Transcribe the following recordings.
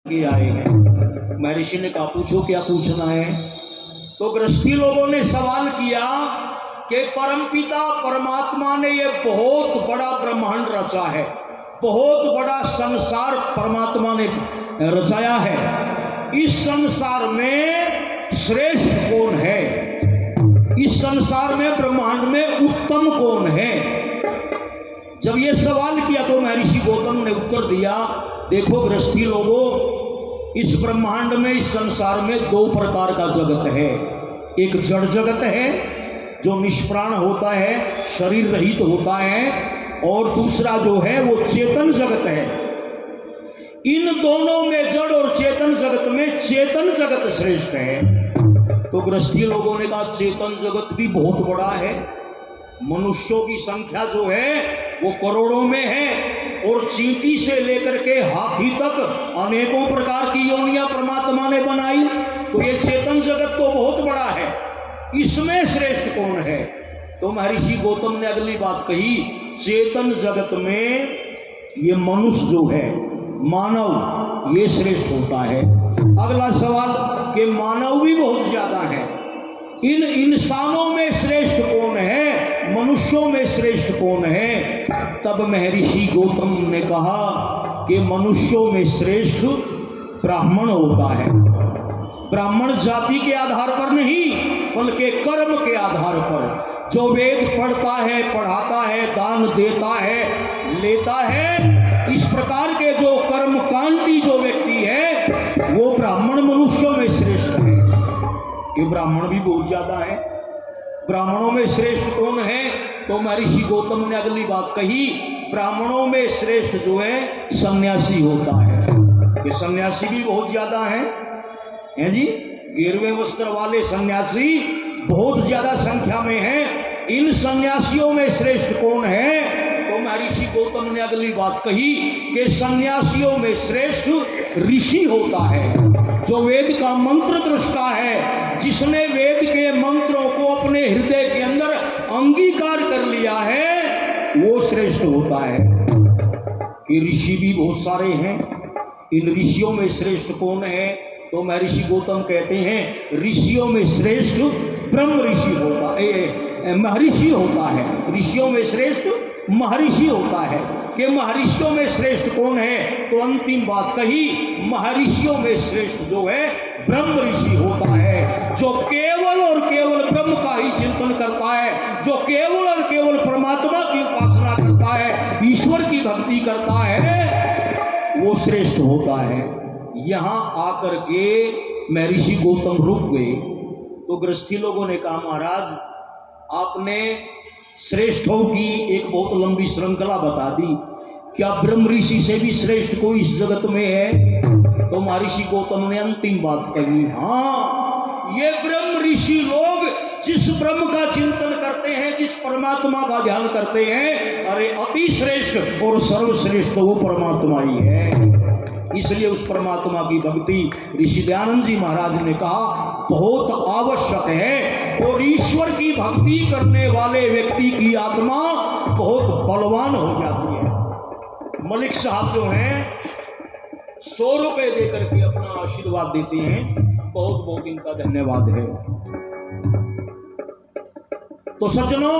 के आए हैं। महर्षि ने कहा पूछो क्या पूछना है। तो गृहस्थी लोगों ने सवाल किया कि परमपिता परमात्मा ने ये बहुत बड़ा ब्रह्मांड रचा है, बहुत बड़ा संसार परमात्मा ने रचाया है, इस संसार में श्रेष्ठ कौन है, इस संसार में ब्रह्मांड में उत्तम कौन है। जब ये सवाल किया तो महर्षि गौतम ने उत्तर दिया, देखो गृहस्थी लोगों, इस ब्रह्मांड में, इस संसार में दो प्रकार का जगत है। एक जड़ जगत है जो निष्प्राण होता है, शरीर रहित होता है, और दूसरा जो है वो चेतन जगत है। इन दोनों में, जड़ और चेतन जगत में, चेतन जगत श्रेष्ठ है। तो गृहस्थी लोगों ने कहा चेतन जगत भी बहुत बड़ा है, मनुष्यों की संख्या जो है वो करोड़ों में है, और चींटी से लेकर के हाथी तक अनेकों प्रकार की योनियां परमात्मा ने बनाई। तो ये चेतन जगत तो बहुत बड़ा है, इसमें श्रेष्ठ कौन है। तो महर्षि गौतम ने अगली बात कही, चेतन जगत में ये मनुष्य जो है, मानव, ये श्रेष्ठ होता है। अगला सवाल कि मानव भी बहुत ज्यादा है, इन इंसानों में श्रेष्ठ कौन है, मनुष्यों में श्रेष्ठ कौन है। तब महर्षि गौतम ने कहा कि मनुष्यों में श्रेष्ठ ब्राह्मण होता है। ब्राह्मण जाति के आधार पर नहीं, बल्कि कर्म के आधार पर, जो वेद पढ़ता है, पढ़ाता है, दान देता है, लेता है, इस प्रकार के जो कर्मकांडी जो व्यक्ति है वो ब्राह्मण मनुष्यों में श्रेष्ठ है। कि ब्राह्मण भी बहुत ज्यादा है, ब्राह्मणों में श्रेष्ठ कौन है। तो महर्षि गौतम ने अगली बात कही, ब्राह्मणों में श्रेष्ठ जो है सन्यासी होता है। कि सन्यासी भी बहुत ज्यादा हैं जी, गिरवे वस्त्र वाले सन्यासी बहुत ज्यादा संख्या में हैं। इन सन्यासियों में श्रेष्ठ कौन है। तो महर्षि गौतम ने अगली बात कही कि सन्यासियों में श्रेष्ठ ऋषि होता है, जो वेद का मंत्र दृष्टा है, जिसने वेद के मंत्रों को अपने हृदय के अंदर अंगीकार कर लिया है, वो श्रेष्ठ होता है। कि ऋषि भी बहुत सारे हैं, इन ऋषियों में श्रेष्ठ कौन है। तो महर्षि गौतम कहते हैं ऋषियों में श्रेष्ठ ब्रह्म ऋषि होता है, महर्षि होता है। ऋषियों में श्रेष्ठ महर्षि होता है। कि महर्षियों में श्रेष्ठ कौन है। तो अंतिम बात कही, महर्षियों में श्रेष्ठ जो है ब्रह्म ऋषि होता है, जो केवल और केवल ब्रह्म का ही चिंतन करता है, जो केवल और केवल परमात्मा की उपासना करता है, ईश्वर की भक्ति करता है, वो श्रेष्ठ होता है। यहां आकर के महर्षि गौतम रुक गए। तो गृहस्थी लोगों ने कहा महाराज, आपने श्रेष्ठों की एक बहुत लंबी श्रृंखला बता दी, क्या ब्रह्म ऋषि से भी श्रेष्ठ कोई इस जगत में है। तो महर्षि गौतम ने अंतिम बात कही, हाँ, ये ब्रह्म ऋषि लोग जिस ब्रह्म का चिंतन करते हैं, जिस परमात्मा का ध्यान करते हैं, अरे अति श्रेष्ठ और सर्वश्रेष्ठ वो परमात्मा ही है। इसलिए उस परमात्मा की भक्ति ऋषि दयानंद जी महाराज ने कहा बहुत आवश्यक है, और ईश्वर की भक्ति करने वाले व्यक्ति की आत्मा बहुत बलवान हो जाती है। मलिक साहब जो हैं 100 रुपए देकर के अपना आशीर्वाद देते हैं, बहुत बहुत इनका धन्यवाद है। तो सज्जनों,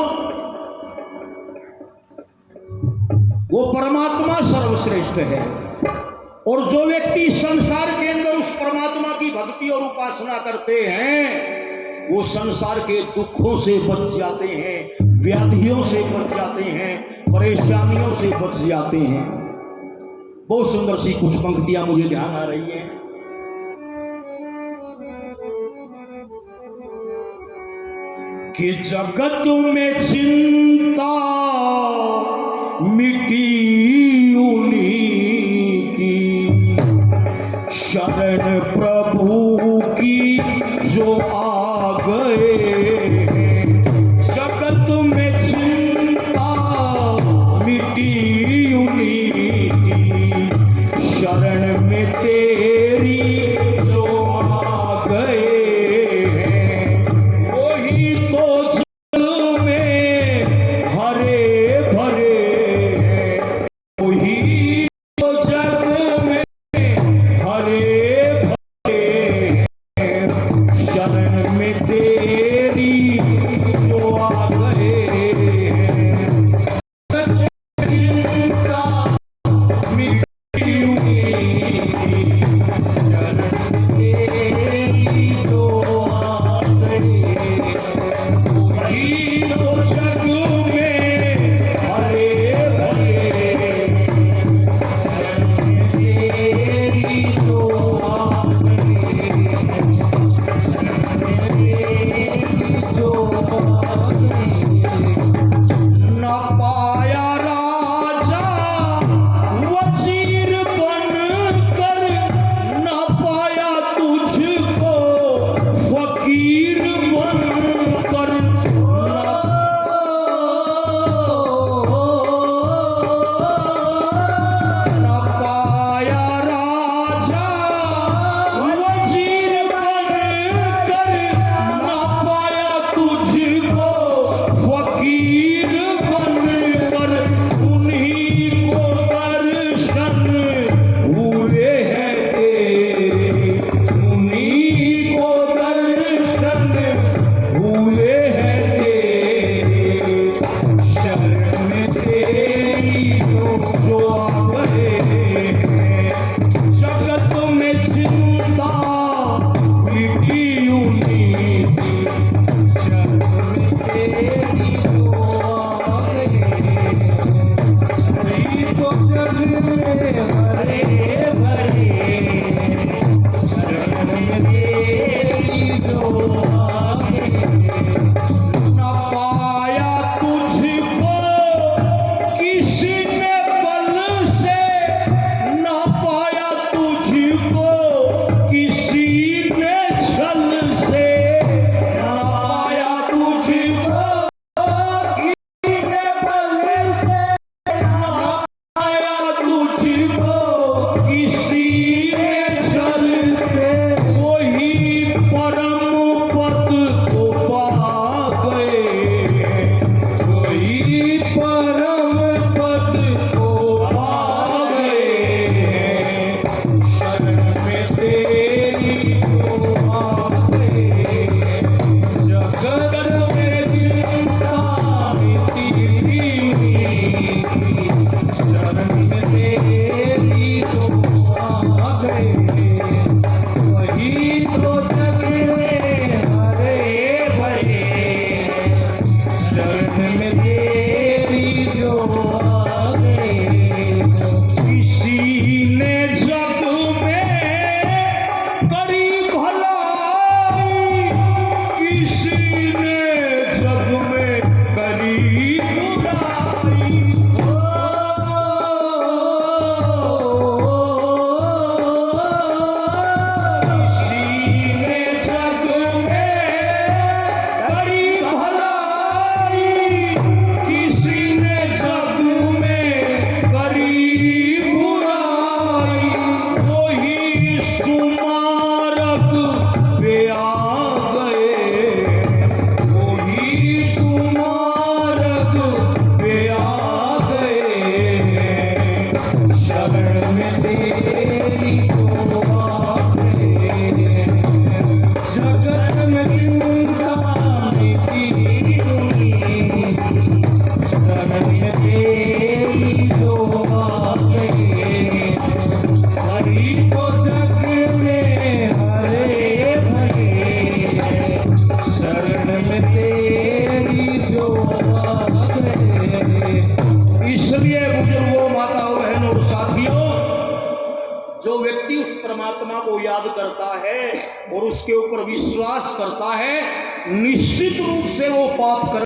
वो परमात्मा सर्वश्रेष्ठ है, और जो व्यक्ति संसार के अंदर उस परमात्मा की भक्ति और उपासना करते हैं, वो संसार के दुखों से बच जाते हैं, व्याधियों से बच जाते हैं, परेशानियों से बच जाते हैं। बहुत सुंदर सी कुछ पंक्तियां मुझे ध्यान आ रही हैं। कि जगत में चिंता मिटी उन्हीं की, शरण प्रभु की जो आ गए। जगत में चिंता मिटी उन्हीं की, शरण में तेरी जो आ गए। वही तो जग में हरे भरे, वही तो जग में हरे परमात्मा को याद करता है और उसके ऊपर विश्वास करता है, निश्चित रूप से वो पाप कर